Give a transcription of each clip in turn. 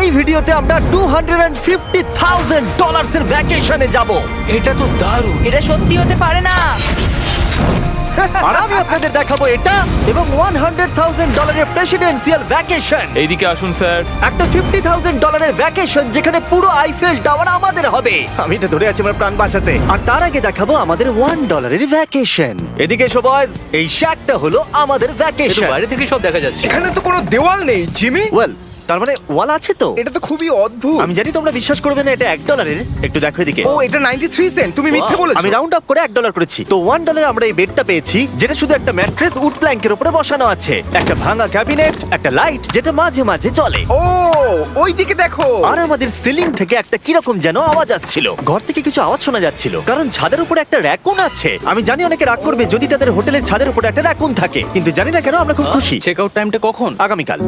এই ভিডিওতে আমরা $250,000 এর ভ্যাকেশনে যাব। এটা তো দারুণ। এটা সত্যি হতে পারে না। আর আমি আপনাদের দেখাবো এটা এবং $100,000 এর প্রেসিডেন্সিয়াল ভ্যাকেশন। এইদিকে আসুন স্যার। একটা $50,000 এর ভ্যাকেশন যেখানে পুরো আইফেল টাওয়ার আমাদের হবে। আমি এটা ধরে আছি আমার প্রাণ বাঁচাতে। আর তার আগে দেখাবো আমাদের $1 এর ভ্যাকেশন। এদিকে এসো বয়স, এই শ্যাকটা হলো আমাদের এটা ভ্যাকেশন। বাইরে থেকে সব দেখা যাচ্ছে। এখানে তো কোনো দেওয়াল নেই জিমি। ওয়েল, তার মানে ওয়াল আছে তো? এটা তো খুবই অদ্ভুত। আমি জানি তোমরা বিশ্বাস করবে না, এটা $1 এর। একটু দেখো এদিকে। ও এটা 93 সেন্ট। তুমি মিথ্যে বলেছো। আমি রাউন্ড আপ করে $1 করেছি। তো $1 আমরা এই বেডটা পেয়েছি, যেটা শুধু একটা ম্যাট্রেস উড প্ল্যাঙ্কের উপরে বসানো আছে, একটা ভাঙা ক্যাবিনেট, একটা লাইট যেটা মাঝে মাঝে চলে, ও ওই দিকে দেখো। আর আমাদের সিলিং থেকে একটা কিরকম যেন আওয়াজ আসছিল। ঘর থেকে কিছু আওয়াজ শোনা যাচ্ছিল, কারণ ছাদের উপরে একটা র‍্যাকুন আছে। আমি জানি অনেকে রাগ করবে যদি তাদের হোটেলের ছাদের উপরে একটা র‍্যাকুন থাকে, কিন্তু জানি না কেন আমরা খুব খুশি। চেক আউট টাইমটা কখন? আগামীকাল।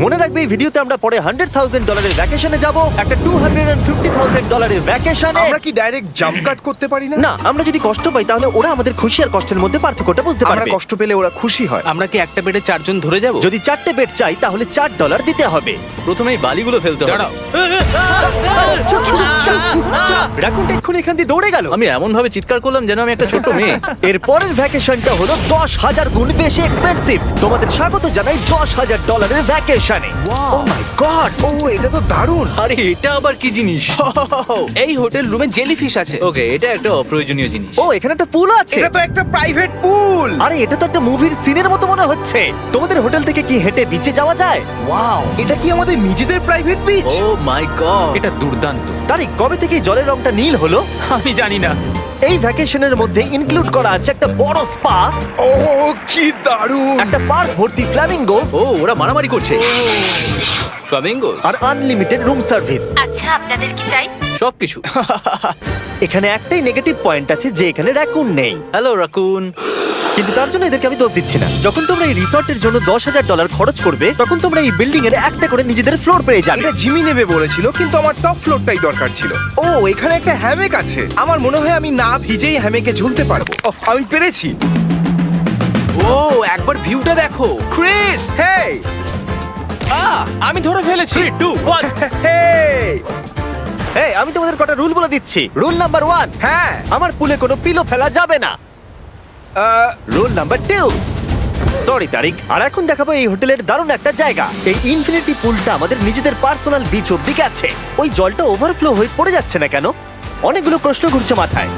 মনে রাখবে এই ভিডিওতে আমরা পরে $100,000 এর ভ্যাকেশনে যাব, একটা $250,000 এর ভ্যাকেশনে। আমরা কি ডাইরেক্ট জাম্প কাট করতে পারি না? না, আমরা যদি কষ্ট পাই তাহলে ওরা আমাদের খুশি আর কষ্টের মধ্যে পার্থক্যটা বুঝতে আমরা পারবে। কষ্ট পেলে ওরা খুশি হয়। আমরা কি একটা বেডে চারজন ধরে যাব? যদি 4টে বেড চাই তাহলে $4 দিতে হবে। প্রথমে এই বালিগুলো ফেলতে হবে। দাঁড়াও, রাকুনটা এক্ষুনি এখান দিয়ে দৌড়ে গেল। আমি এমন ভাবে চিৎকার করলাম যেন আমি একটা ছোট মেয়ে। এর পরের ভ্যাকেশনটা হলো 10,000 গুণ বেশি এক্সপেন্সিভ। তোমাদের স্বাগত জানাই $10,000 এর ভ্যাকেশনে। ও মাই গড, ও এটা তো দারুণ। আরে এটা আবার কি জিনিস? এই হোটেল রুমে জেলিফিশ আছে। ওকে, এটা একটা অপ্রয়োজনীয় জিনিস। ও এখানে একটা পুল আছে। এটা তো একটা প্রাইভেট পুল। আরে এটা তো একটা মুভির সিনের মতো মনে হচ্ছে। তোমাদের হোটেল থেকে কি হেঁটে বিচে যাওয়া যায়? ওয়াও, এটা কি আমাদের নিজেদের প্রাইভেট বিচ? ও মাই গড, এটা দুর্দান্ত। তারিক, কবে থেকে এই জলের রংটা নীল হলো? আমি জানি না। এই ভ্যাকেশনের মধ্যে ইনক্লুড করা আছে একটা বড় স্পা, ও কি দারুণ। একটা পার্ক ভর্তি ফ্ল্যামিঙ্গোস, ও ওরা মারামারি করছে। ফ্লামিঙ্গোস আর আনলিমিটেড রুম সার্ভিস। আচ্ছা, আপনাদের কি চাই? সবকিছু। এখানে একটাই নেগেটিভ পয়েন্ট আছে যে এখানে র‍্যাকুন নেই, হ্যালো রাকুন। কিন্তু তার জন্য এদেরকে আমি দোষ দিচ্ছি না। যখন তোমরা এই রিসর্টের জন্য $10,000 খরচ করবে, তখন তোমরা এই বিল্ডিং এর একটা করে নিজেদের ফ্লোর পেয়ে যাবে। এটা জিমি নেবে বলেছিল, কিন্তু আমার টপ ফ্লোরটাই দরকার ছিল। ও এখানে একটা হ্যামেক আছে। আমার মনে হয় আমি না ভিজেই হ্যামেকে ঝুলতে পারবো। ওহ, আমি পেরেছি। ও একবার ভিউটা দেখো ক্রিস। হেই আমি ধরে ফেলেছি। 3 2 1 হেই। এই, আমি তোমাদের কটা রুল বলে দিচ্ছি। রুল নাম্বার 1, হ্যাঁ আমার পুলে কোনো পিলো ফেলা যাবে না। রুল নাম্বার 2, সরি তারিক। আর এখন দেখাবো এই হোটেলের দারুণ একটা জায়গা। এই ইনফিনিটি পুলটা আমাদের নিজেদের পার্সোনাল বিচ অব্দি গেছে। ওই জলটা ওভারফ্লো হয়ে পড়ে যাচ্ছে না কেন? অনেকগুলো প্রশ্ন ঘুরছে মাথায়।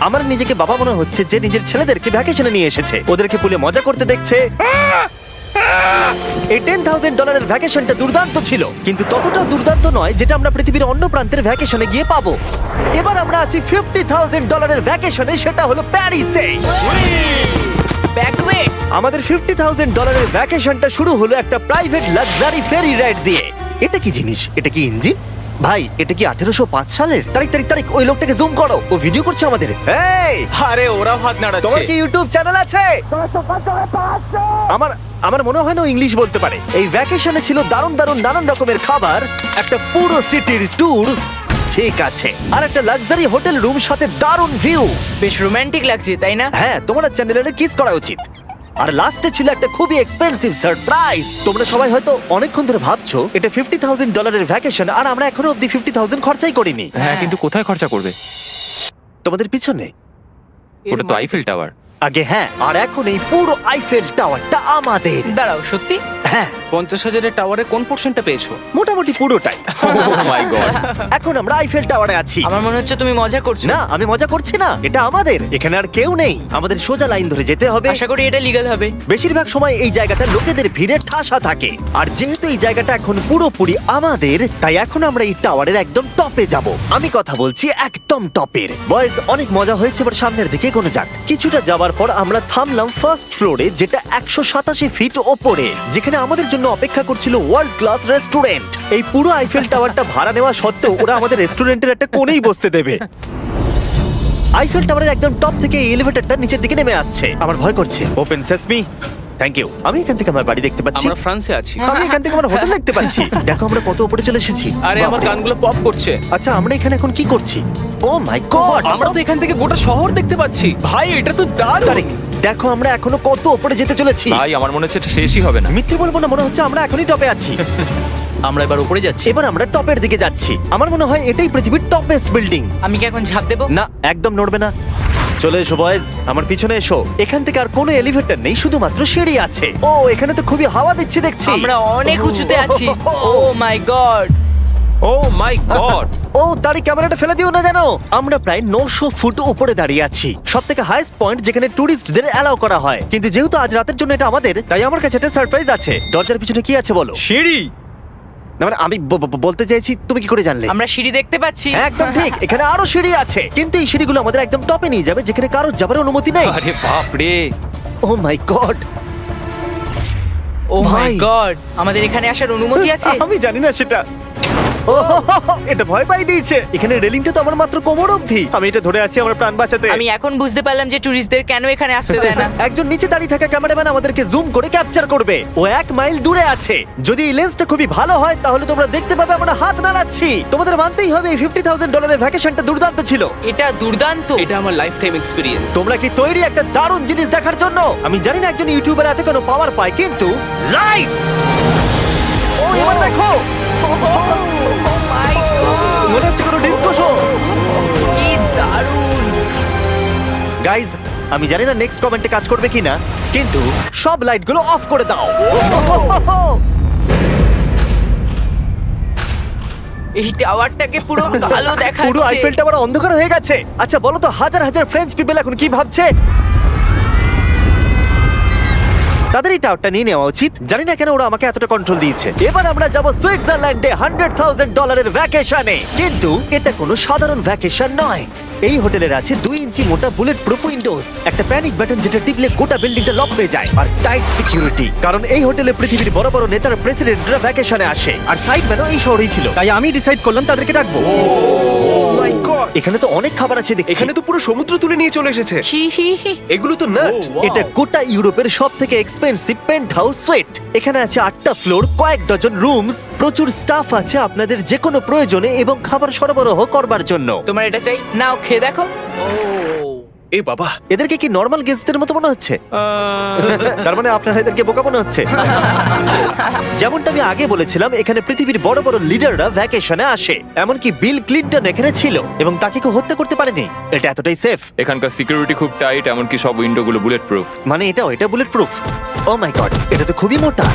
আমার নিজেকে বাবা মনে হচ্ছে যে নিজের ছেলেদেরকে ভ্যাকেশনে নিয়ে এসেছে, ওদেরকে পুলে মজা করতে দেখছে। এই $10,000 এর ভ্যাকেশনটা দুর্দান্ত ছিল, কিন্তু ততটা দুর্দান্ত নয় যেটা আমরা পৃথিবীর অন্য প্রান্তের ভ্যাকেশনে গিয়ে পাবো। এবার আমরা আছি $50,000 এর ভ্যাকেশনে, সেটা হলো প্যারিসে। ব্যাকওয়েটস। আমাদের $50,000 এর ভ্যাকেশনটা শুরু হলো একটা প্রাইভেট লাক্সারি ফেরি রাইড দিয়ে। এটা কি জিনিস? এটা কি ইঞ্জিন? ভাই, এটা কি 1805 সালের? তারিক, ওই লোকটাকে জুম করো, ও ভিডিও করছে আমাদের। এই, আরে ওরা হাত তোমার নাড়াচ্ছে। কি ইউটিউব চ্যানেল আছে? আমার মনে হয় না ও ইংলিশ বলতে পারে। এই ভ্যাকেশনে ছিল দারুণ দারুণ নানান রকমের খাবার, একটা পুরো সিটির ট্যুর, ঠিক আছে, আর একটা লাক্সারি হোটেল রুম সাথে দারুণ ভিউ। বেশ রোমান্টিক লাগছে, তাই না? হ্যাঁ, তোমার চ্যানেলের কিস করা উচিত। আর লাস্টে ছিল একটা খুবই এক্সপেন্সিভ সারপ্রাইজ। তোমরা সবাই হয়তো অনেকক্ষণ ধরে ভাবছো এটা $50,000 এর ভ্যাকেশন, আর আমরা এখনো অব্দি 50,000 খরচাই করিনি। হ্যাঁ, কিন্তু কোথায় খরচা করবে? তোমাদের পিছনে ওটা তো আইফেল টাওয়ার। আগে হ্যাঁ, আর এখন এই পুরো আইফেল টাওয়ারটা আমাদের। দাঁড়াও, সত্যি? হ্যাঁ, 50,000 টাওয়ারের কোন পোরশনটা পেয়েছো? মোটামুটি পুরোটাই। ও মাই গড। এখন আমরা আইফেল টাওয়ারে আছি। আমার মনে হচ্ছে তুমি মজা করছো। না, আমি মজা করছি না, এটা আমাদের। এখানে আর কেউ নেই, আমাদের সোজা লাইন ধরে যেতে হবে। আশা করি এটা লিগ্যাল হবে। বেশিরভাগ সময় এই জায়গাটা লোকেদের ভিড়ে ঠাসা থাকে, আর যেহেতু এই জায়গাটা এখন পুরোপুরি আমাদের, তাই এখন আমরা এই টাওয়ারের একদম টপে যাব। আমি কথা বলছি একদম টপের। বয়েজ, অনেক মজা হয়েছে, এবার সামনের দিকে এগোনো যাক। কিছুটা যাওয়ার পর আমরা থামলাম ফার্স্ট ফ্লোরে, যেটা 187 ফিট ওপরে, যেখানে আমাদের জন্য অপেক্ষা করছিল ওয়ার্ল্ড ক্লাস রেস্টুরেন্ট। এই পুরো আইফেল টাওয়ারটা ভাড়া নেওয়া সত্ত্বেও ওরা আমাদের রেস্টুরেন্টের একটা কোণেই বসতে দেবে। আইফেল টাওয়ারের একদম টপ থেকে এই এলিভেটরটা নিচের দিকে নেমে আসছে। আমার ভয় করছে। Open sesame. Thank you. আমি এখান থেকে আমার বাড়ি দেখতে পাচ্ছি। আমরা ফ্রান্সে আছি। আমি এখান থেকে আমার হোটেল দেখতে পাচ্ছি। দেখো আমরা কত উপরে চলে এসেছি। আরে আমার কানগুলো পপ করছে। আচ্ছা, আমরা এখানে এখন কি করছি? ও মাই গড, আমরা তো এখান থেকে গোটা শহর দেখতে পাচ্ছি। ভাই, এটা তো দারুণ। তারিক, দেখো আমরা এখনো কত উপরে যেতে চলেছি। ভাই, আমার মনে হচ্ছে এটা শেষই হবে না। মিথ্যে বলবো না, মনে হচ্ছে আমরা এখনই টপে আছি। আমরা এবার উপরে যাচ্ছি। এবার আমরা টপের দিকে যাচ্ছি। আমার মনে হয় এটাই পৃথিবীর টপেস্ট বিল্ডিং। আমি কি এখন ঝাঁপ দেবো? না, একদম নড়বে না। চলে এসো বয়েজ, আমার পিছনে এসো। এখান থেকে আর কোনো এলিভেটর নেই, শুধুমাত্র সিঁড়ি আছে। ও, এখানে তো খুবই হাওয়া দিচ্ছে দেখছি। আমরা অনেক উঁচুতে আছি। ও মাই গড! ও মাই গড! ও, দাঁড়ি ক্যামেরাটা ফেলে দিও না জানো। আমরা প্রায় 900 ফুট উপরে দাঁড়িয়ে আছি, সব থেকে হাইস্ট পয়েন্ট যেখানে টুরিস্টদের অ্যালাউ করা হয়। কিন্তু যেহেতু আজ রাতের জন্য এটা আমাদের, তাই আমার কাছে একটা সারপ্রাইজ আছে। দরজার পিছনে কি আছে বলো? সিঁড়ি। না মানে আমি বলতে চাইছি, তুমি কি করে জানলে? আমরা সিঁড়ি দেখতে পাচ্ছি। একদম ঠিক, এখানে আরো সিঁড়ি আছে, কিন্তু এই সিঁড়িগুলো আমাদের একদম টপে নিয়ে যাবে, যেখানে কারোর যাবার অনুমতি নেই। আরে বাপ রে! ও মাই গড! ও মাই ভাই। গড! আমাদের এখানে আসার অনুমতি আছে? আমি জানি না সেটা। ও, এটা ভয় পাই দিয়েছে। এখানে রেলিংটা তো আমার মাত্র কোমর অবধি। আমি এটা ধরে আছি আমার প্রাণ বাঁচাতে। আমি এখন বুঝতে পারলাম যে টুরিস্টদের কেন এখানে আসতে দেয় না। একজন নিচে দাঁড়িয়ে থাকা ক্যামেরাম্যান আমাদেরকে জুম করে ক্যাপচার করবে। ও 1 মাইল দূরে আছে। যদি এই লেন্সটা খুবই ভালো হয় তাহলে তোমরা দেখতে পাবে আমরা হাত নাড়াচ্ছি। তোমাদের মানতেই হবে এই $50,000 ভ্যাকেশনটা দুর্দান্ত ছিল। এটা দুর্দান্ত। এটা আমার লাইফ টাইম এক্সপিরিয়েন্স। তোমরা কি তৈরি একটা দারুণ জিনিস দেখার জন্য? আমি জানি না একজন ইউটিউবার এত কোনো পাওয়ার পায়, কিন্তু লাইটস! ও, এবার দেখো, মনে হচ্ছে কোনো ডিস্কো শো। কি দারুণ! গাইজ, আমি জানি না নেক্সট কমেন্টে কাজ করবে কিনা, কিন্তু সব লাইটগুলো অফ করে দাও। এই টাওয়ারটাকে পুরো কালো দেখাচ্ছে। পুরো আইফেল টাওয়ার অন্ধকার হয়ে গেছে। আচ্ছা বলো তো, হাজার হাজার ফ্রেঞ্চ পিপল এখন কি ভাবছে? তাদের এই টাওয়ারটা নিয়ে নেওয়া উচিত। জানি না কেন ওরা আমাকে এতটা কন্ট্রোল দিয়েছে। এবার আমরা যাব সুইজারল্যান্ডে $100,000 ভ্যাকেশনে। কিন্তু এটা কোনো সাধারণ ভ্যাকেশন নয়। এই হোটেলের আছে 2 ইঞ্চি মোটা বুলেট প্রুফ উইন্ডোজ, একটা প্যানিক বাটন যেটা টিপলে গোটা বিল্ডিংটা লক হয়ে যায়, আর টাইট সিকিউরিটি। কারণ এই হোটেলে পৃথিবীর বড় বড় নেতার প্রেসিডেন্টরা ভ্যাকেশনে আসে, আর সাইডম্যানও এই শহরেই ছিল। তাই আমি ডিসাইড করলাম তাদেরকে ডাকবো। মাই গড, এখানে তো অনেক খাবার আছে দেখছি। এখানে তো পুরো সমুদ্র তুলে নিয়ে চলে এসেছে। হি হি হি। এগুলো তো নাট। এটা গোটা ইউরোপের সব থেকে এক্সপেন্সিভ পেন্ট হাউস সুইট। এখানে আছে 8টা ফ্লোর, কয়েক ডজন রুমস, প্রচুর স্টাফ আছে আপনাদের যে কোনো প্রয়োজনে এবং খাবার সরবরাহ করবার জন্য। তোমার এটা চাই? নাও খেয়ে দেখো। এ বাবা, এদেরকে কি নর্মাল গেস্টদের মতো মনে হচ্ছে? তার মানে আপনারা এদেরকে বোকা মনে হচ্ছে। যেমনটা আমি আগে বলেছিলাম, এখানে পৃথিবীর বড় বড় লিডাররা ভ্যাকেশনে আসে। এমনকি বিল ক্লিনটন এখানে ছিল এবং তাকে কেউ হত্যা করতে পারেনি। এটা এতটাই সেফ। এখানকার সিকিউরিটি খুব টাইট, এমনকি সব উইন্ডোগুলো বুলেট প্রুফ। মানে এটা বুলেট প্রুফ। ও মাই গড, এটা তো খুবই মোটা।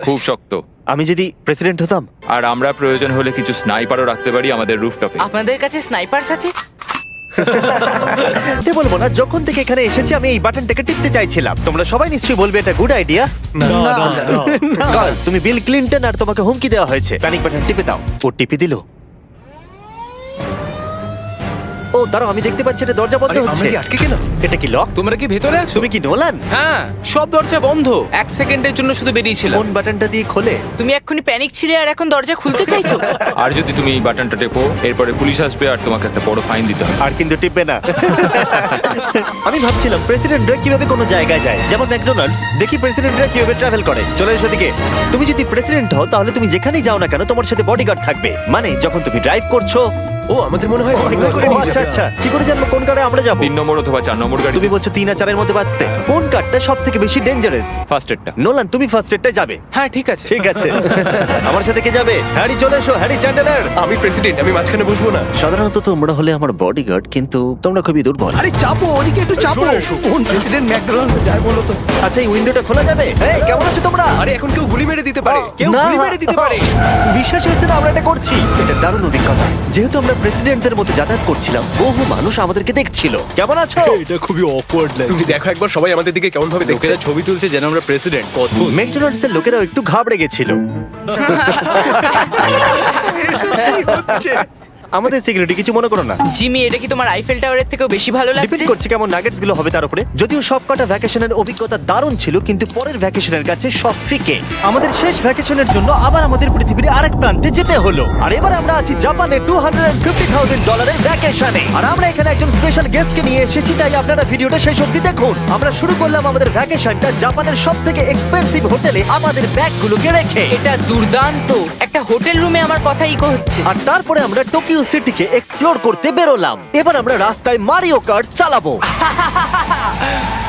খুব শক্ত। আমি যদি প্রেসিডেন্ট হতাম। আর আমরা প্রয়োজন হলে কিছু স্নাইপারও রাখতে পারি আমাদের রুফটপে। আপনাদের কাছে স্নাইপারস আছে? বলবো না, যখন থেকে এখানে এসেছি আমি এই বাটনটাকে টিপতে চাইছিলাম। তোমরা সবাই নিশ্চয়ই বলবে এটা গুড আইডিয়া। তুমি বিল ক্লিনটন আর তোমাকে হুমকি দেওয়া হয়েছে, প্যানিক বাটন টিপে দাও। ও টিপে দিল। ও দাঁড়াও, আমি দেখতে পাচ্ছি এটা দরজা বন্ধ আরে, আমরা হচ্ছে। কি আটকে গেলাম? এটা কি লক? তোমরা কি ভেতরে আছো? তুমি কি নোলান? হ্যাঁ, সব দরজা বন্ধ। 1 সেকেন্ডের জন্য শুধু বেরিয়েছিলাম। কোন বাটনটা দিয়ে খোলে? তুমি এক্ষুনি প্যানিক ছিলে আর এখন দরজা খুলতে চাইছো? আর যদি তুমি এই বাটনটা টেপো, এরপরে পুলিশ আসবে আর তোমাকে একটা বড় ফাইন দিতে হবে। আর কিন্তু টিপবে না। আমি ভাবছিলাম প্রেসিডেন্টরা কিভাবে কোনো জায়গায় যায়, যেমন ম্যাকডোনাল্ডস। দেখি প্রেসিডেন্টরা কিভাবে ট্রাভেল করে। চলে এসো দিকে। তুমি যদি প্রেসিডেন্ট হও তাহলে তুমি যেখানেই যাও না কেন তোমার সাথে বডিগার্ড থাকবে। মানে যখন তুমি ড্রাইভ করছো। ও, আমাদের মনে হয় অনেকগুলো করে ও, নিয়ে আচ্ছা যাবে। আচ্ছা, কি করে জানবো কোন কারে আমরা যাবো? 3 নম্বর অথবা 4 নম্বর গাড়ি। তুমি বলছো 3 আর 4 এর মধ্যে বাঁচতে। কোন কারটা সব থেকে বেশি ডেঞ্জারাস? ফার্স্ট এডটা। নোলান, তুমি ফার্স্ট এডটা যাবে। হ্যাঁ, ঠিক আছে। ঠিক আছে। আমার সাথে কে যাবে? হ্যারি, চলে এসো। Harry Chandler. আমি প্রেসিডেন্ট, আমি মাঝখানে বসবো না। সাধারণত তোমরা হলে আমার বডিগার্ড, কিন্তু তোমরা খুবই দুর্বল। আরে চাপো, ওদিকে একটু চাপো। কোন প্রেসিডেন্ট ম্যাকডোনাল্ডসে যায় বলো তো? আচ্ছা, এই উইন্ডোটা খোলা যাবে? এই, কেমন আছো তোমরা? আরে এখন কেউ গুলি মেরে দিতে পারে, কেউ না। গুলি মেরে দিতে পারে। বিশ্বাস হচ্ছে না আমরা এটা করছি। এটা দারুণ অভিজ্ঞতা। যেহেতু আমরা প্রেসিডেন্টদের মতো যাতায়াত করছিলাম, বহু মানুষ আমাদেরকে দেখছিল। কেমন আছো? এটা খুবই অকওয়ার্ড লাগছে। তুমি দেখো একবার সবাই আমাদের দিকে কেমন ভাবে দেখছে। লোকেরা ছবি তুলছে যেন আমরা প্রেসিডেন্ট। অদ্ভুত। ম্যাকডোনাল্ডস এর লোকেরাও একটু ঘাবড়ে গেছিল। আমাদের সিকিউরিটি কিছু মনে করো না। জিমি, এটা কি তোমার আইফেল টাওয়ারের থেকেও বেশি ভালো ডিপেন্ড লাগছে? করছে কেমন নাগেটস গুলো হবে তার উপরে। যদিও সবকটা ভ্যাকেশনের অভিজ্ঞতা দারুণ ছিল, কিন্তু পরের ভ্যাকেশনের কাছে সব ফিকে। আমাদের শেষ ভ্যাকেশনের জন্য আবার আমাদের পৃথিবীর আরেক প্রান্তে যেতে হলো। আর এবার আমরা আছি জাপানে $250,000 ভ্যাকেশনে। আর আমরা এখানে একজন স্পেশাল গেস্টকে নিয়ে এসেছি, তাই আপনারা ভিডিওটা শেষ অবধি দেখুন। আমরা শুরু করলাম আমাদের ভ্যাকেশনটা জাপানের সবথেকে এক্সপেন্সিভ হোটেলে আমাদের ব্যাগগুলোকে রেখে। এটা দুর্দান্ত। একটা হোটেল রুমে আমার কথা ইকো হচ্ছে। আর তারপরে আমরা টোকিও নিউ সিটিকে এক্সপ্লোর করতে বেরোলাম। এবার আমরা রাস্তায় মারিও কার্ট চালাবো।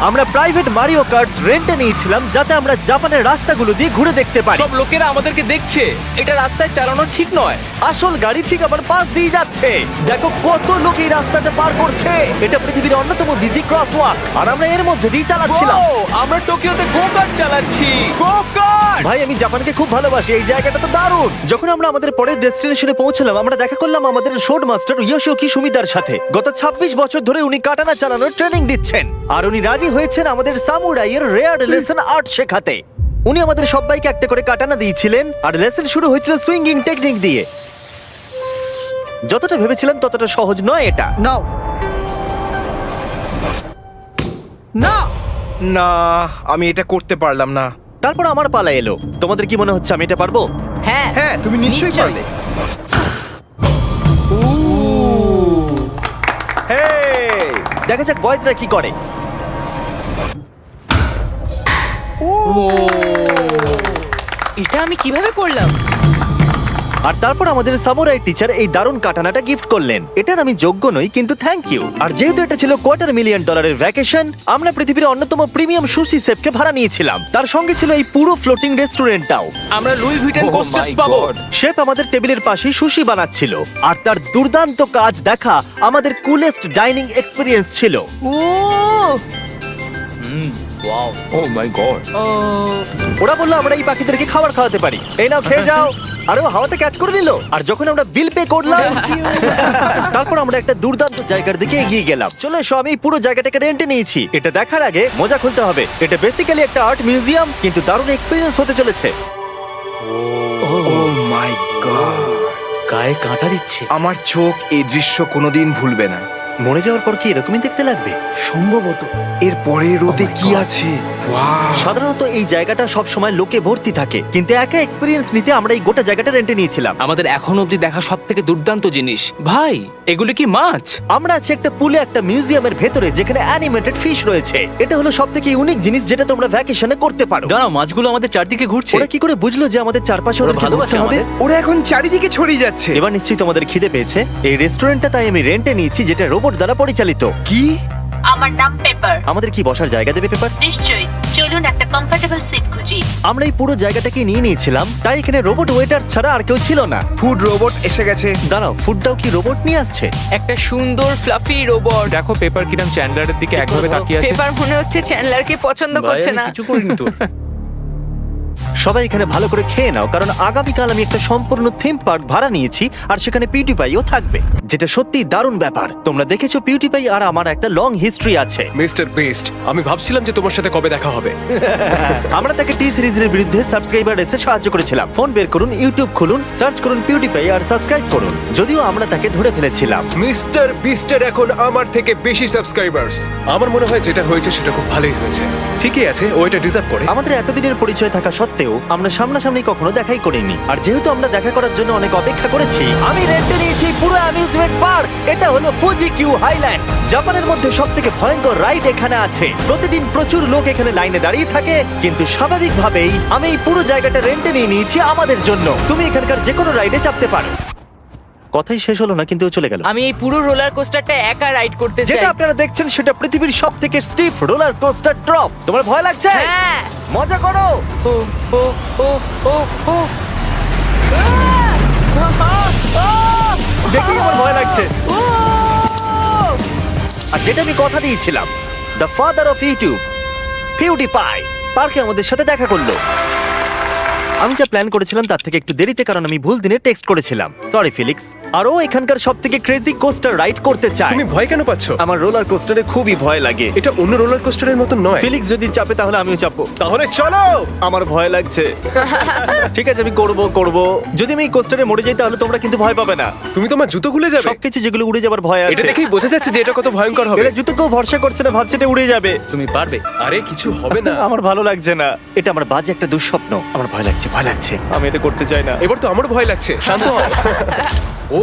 আমরা প্রাইভেট মারিও কার্টস রেন্টে নিয়েছিলাম যাতে আমরা জাপানের রাস্তাগুলো দিয়ে ঘুরে দেখতে পারি। সব লোকেরা আমাদেরকে দেখছে, এটা রাস্তায় চালানো ঠিক নয়। আসল গাড়ি ঠিক আমার পাশ দিয়ে যাচ্ছে। দেখো কত লোক এই রাস্তাটা পার করছে। এটা পৃথিবীর অন্যতম বিজি ক্রসওয়াক আর আমরা এর মধ্যে দিয়ে চালাচ্ছিলাম। ও, আমরা টোকিওতে গো কার্ট চালাচ্ছি। গো কার্ট! ভাই আমি জাপানকে খুব ভালোবাসি, এই জায়গাটা তো দারুণ। যখন আমরা আমাদের পরের ডেস্টিনেশনে পৌঁছলাম আমরা দেখা করলাম আমাদের শোড মাস্টার ইয়োশিওকি সুমিদার সাথে। গত 26 বছর ধরে উনি কাটানা চালানোর ট্রেনিং দিচ্ছেন আর উনি রাজি হয়েছেন আমাদের সামুরাইয়ের রেয়ার লেসন আর্ট শেখাতে। উনি আমাদের সবাইকে একটা করে কাটানা দিয়েছিলেন আর লেসন শুরু হয়েছিল সুইঙ্গিং টেকনিক দিয়ে। যতটা ভেবেছিলাম ততটা সহজ নয় এটা। নাও না না, আমি এটা করতে পারলাম না। তারপর আমার পালা এলো। তোমাদের কি মনে হচ্ছে আমি এটা পারবো? হ্যাঁ হ্যাঁ, তুমি নিশ্চয়ই পারবে। হেই, দেখা যাক বয়েজরা কি করে। এটা আমি কিভাবে করলাম? আর তারপর আমাদের সামুরাই টিচার এই দারুণ কাটানাটা গিফট করলেন। এটার আমি যোগ্য নই কিন্তু থ্যাংক ইউ। আর যেহেতু এটা ছিল $250,000 ভ্যাকেশন, আমরা পৃথিবীর অন্যতম প্রিমিয়াম সুশি শেফকে ভাড়া নিয়েছিলাম। তার সঙ্গে ছিল এই পুরো ফ্লোটিং রেস্টুরেন্টটাও। আমরা লুই ভিটেন Oh কোস্টার্স my পাবো। God! শেফ আমাদের টেবিলের পাশেই সুশি বানাচ্ছিল আর তার দুর্দান্ত কাজ দেখা আমাদের কুলেস্ট ডাইনিং এক্সপিরিয়েন্স ছিল। ও ওয়াও! ও মাই গড! ও ওরা বললো আমরা এই পাখিদেরকে খাবার খাওয়াতে পারি, এই নাও খেয়ে যাও। আরে ও হাওয়াতে ক্যাচ করে নিল। আর যখন আমরা বিল পে করলাম তারপর আমরা একটা দুর্দান্ত জায়গার দিকে এগিয়ে গেলাম। চলো এসো, আমি এই পুরো জায়গাটাকে রেন্টে নিয়েছি। এটা দেখার আগে মজা খুলতে হবে। এটা বেসিক্যালি একটা আর্ট মিউজিয়াম কিন্তু দারুণ এক্সপিরিয়েন্স হতে চলেছে। ও মাই গড, গায়ে কাঁটা দিচ্ছে। আমার চোখ এই দৃশ্য কোনোদিন ভুলবে না। মরে যাওয়ার পর কি এরকমই দেখতে লাগবে? সম্ভবত এর পরে রোদে কি আছে। ওয়াও! সাধারণত এই জায়গাটা সব সময় লোকে ভর্তি থাকে কিন্তু একা এক্সপিরিয়েন্স নিতে আমরা এই গোটা জায়গাটা রেন্টে নিয়েছিলাম। আমাদের এখন অবধি দেখা সবথেকে দুর্দান্ত জিনিস। ভাই, এগুলো কি মাছ? আমরা আছি একটা পুলে একটা মিউজিয়ামের ভেতরে যেখানে অ্যানিমেটেড ফিশ রয়েছে। এটা হলো সবথেকে ইউনিক জিনিস যেটা তোমরা ভ্যাকেশনে করতে পারো। দাঁড়াও, মাছগুলো আমাদের চারদিকে ঘুরছে। ওরা কি করে বুঝলো যে আমাদের চারপাশে ওদের ভালোবাসে ভালোবাসা হবে? আমাদের। ওরা এখন চারিদিকে ছড়িয়ে যাচ্ছে। এবার নিশ্চয়ই তোমাদের খিদে পেয়েছে। এই রেস্টুরেন্টটা তাই আমি রেন্টে নিয়েছি যেটা রোবট দ্বারা পরিচালিত। কি? আমার নাম পেপার। আমাদের কি বসার জায়গা দেবে পেপার? নিশ্চয়ই, চলুন একটা কমফোর্টেবল সিট খুঁজি। আমরা এই পুরো জায়গাটাকে নিয়ে নিয়েছিলাম তাই এখানে রোবট ওয়েটার ছাড়া আর কেউ ছিল না। ফুড রোবট এসে গেছে। দাঁড়াও, ফুডটাও কি রোবট নিয়ে আসছে? একটা সুন্দর ফ্লাফি রোবট। দেখো পেপার কিরম চ্যান্ডলারের দিকে একভাবে তাকিয়ে আছে। পেপার মনে হচ্ছে চ্যান্ডলারকে পছন্দ করছে না। কিছু করিনি তো। সবাই এখানে ভালো করে খেয়ে নাও কারণ আগামীকাল আমি একটা সম্পূর্ণ থিম পার্ক ভাড়া নিয়েছি আর সেখানে পিউটিপাইও থাকবে, যেটা সত্যি দারুণ ব্যাপার। তোমরা দেখেছো পিউটিপাই আর আমার একটা লং হিস্ট্রি আছে। মিস্টার বেস্ট, আমি ভাবছিলাম যে তোমার সাথে কবে দেখা হবে। আমরা তাকে টি সিরিজের বিরুদ্ধে সাবস্ক্রাইবার রেসে সাহায্য করেছিলাম। ফোন বের করুন, ইউটিউব খুলুন, সার্চ করুন পিউটিপাই আর সাবস্ক্রাইব করুন। যদিও আমরা তাকে ধরে ফেলেছিলাম। মিস্টার বিস্টের এখন আমার থেকে বেশি সাবস্ক্রাইবার্স। আমার মনে হয় যেটা হয়েছে সেটা খুব ভালোই হয়েছে। ঠিকই আছে, ও এটা ডিজার্ভ করে। আমাদের এতদিনের পরিচয় থাকা সত্ত্বেও আমরা সামনাসামনি কখনো দেখাই করিনি। আর যেহেতু আমরা দেখা করার জন্য অনেক অপেক্ষা করেছি, আমি রেন্টে নিয়েছি পুরো অ্যামিউজমেন্ট পার্ক। এটা হলো ফুজি কিউ হাইল্যান্ড। জাপানের মধ্যে সবথেকে ভয়ঙ্কর রাইড এখানে আছে। প্রতিদিন প্রচুর লোক এখানে লাইনে দাঁড়িয়ে থাকে কিন্তু স্বাভাবিকভাবেই আমি এই পুরো জায়গাটা রেন্টে নিয়ে নিয়েছি আমাদের জন্য। তুমি এখানকার যে কোনো রাইডে চাপতে পারো। কথাই শেষ হলো না কিন্তু ও চলে গেল। আমি এই পুরো রোলার কোস্টারটা একা রাইড করতে চাই। যেটা আপনারা দেখছেন সেটা পৃথিবীর সবথেকে স্টিফ রোলার কোস্টার ড্রপ। তোমার ভয় লাগছে? হ্যাঁ। মজা করো। ও ও ও ও ও দেখেই আমার ভয় লাগছে। আর যেটা আমি কথা দিয়েছিলাম, দ্য ফাদার অফ ইউটিউব পিউটিপাই পার্কে আমাদের সাথে দেখা করলো। আমি যা প্ল্যান করেছিলাম তার থেকে একটু দেরিতে, কারণ আমি ভুল দিনে টেক্সট করেছিলাম। সরি ফিলিক্স। আর ও এখানকার সবথেকে ক্রেজি কোস্টার রাইড করতে চায়। তুমি ভয় কেন পাচ্ছ? আমার রোলার কোস্টারে খুবই ভয় লাগে। এটা অন্য রোলার কোস্টারের মতো নয়। ফিলিক্স যদি চাপে তাহলে আমিও চাপবো। তাহলে চলো। আমার ভয় লাগছে। ঠিক আছে, আমি করব। যদি আমি এই কোস্টারে মরে যাই তাহলে তোমরা কিন্তু ভয় পাবে না। তুমি তোমার জুতো খুলে যাবে। সবকিছু যেগুলো উড়ে যাবার ভয় এটা আছে। দেখেই বোঝা যাচ্ছে যে এটা কত ভয়ঙ্কর হবে। এরা জুতো কেউ ভরসা করছে না, ভাবছে এটা উড়ে যাবে। তুমি পারবে। আরে কিছু হবে না। আমার ভালো লাগছে না। এটা আমার বাজে একটা দুঃস্বপ্ন। আমার ভয় লাগছে। আমি এটা করতে চাই না। এবার তো আমার ভয় লাগছে। শান্ত হও। ও,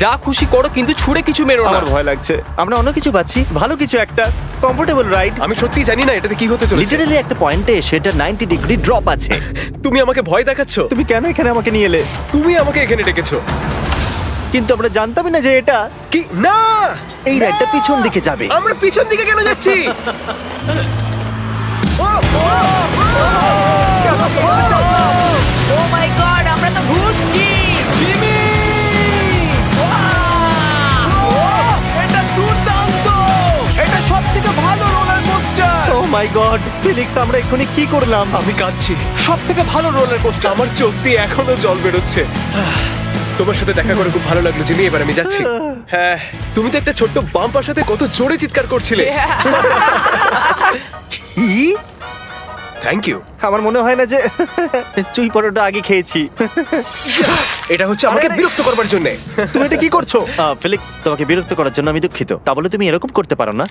যা খুশি করো কিন্তু ছুড়ে কিছু মেরো না। আমার ভয় লাগছে। আমরা অন্য কিছু পাচ্ছি, ভালো কিছু একটা কমফোর্টেবল রাইড। আমি সত্যি জানি না এটাতে কি হতে চলেছে। লিটারালি একটা পয়েন্টে সেটা 90 ডিগ্রি ড্রপ আছে। তুমি আমাকে ভয় দেখাচ্ছ। তুমি কেন এখানে আমাকে নিয়ে এলে? তুমি আমাকে এখানে ডেকেছো। কিন্তু আমরা জানতামই না যে এটা কি না এই রাইডটা পিছন দিকে যাবে। আমরা পিছন দিকে কেন যাচ্ছি ও মাই গড, আমরা তো ঘুরছি। এটা দুর্দান্ত! এটা সবথেকে ভালো রোলার কোস্টার! ও মাই গড, ফিলিক্স আমরা এক্ষুনি কি করলাম? আমি কাঁদছি সবথেকে ভালো রোলার কোস্টার আমার চোখ দিয়ে এখনো জল বেরোচ্ছে তোমার সাথে দেখা করে খুব ভালো লাগলো জিমি এবার আমি যাচ্ছি হ্যাঁ তুমি তো একটা ছোট্ট বাম্পার সাথে কত জোরে চিৎকার করছিলে কি? থ্যাংক ইউ আমার মনে হয় না যে চুই পরোটা আগে খেয়েছি। এটা হচ্ছে আমাকে আরে, বিরক্ত করবার জন্য তুমি এটা কি করছো? ফিলিক্স, তোমাকে বিরক্ত করার জন্য আমি দুঃখিত। তা বলে তুমি এরকম করতে পারো না।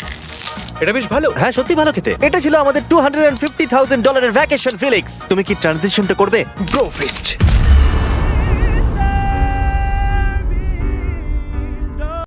এটা বেশ ভালো হ্যাঁ, সত্যি ভালো খেতে। এটা ছিল আমাদের $250,000 ভ্যাকেশন। ফিলিক্স, তুমি কি ট্রানজিশনটা করবে? Bro feast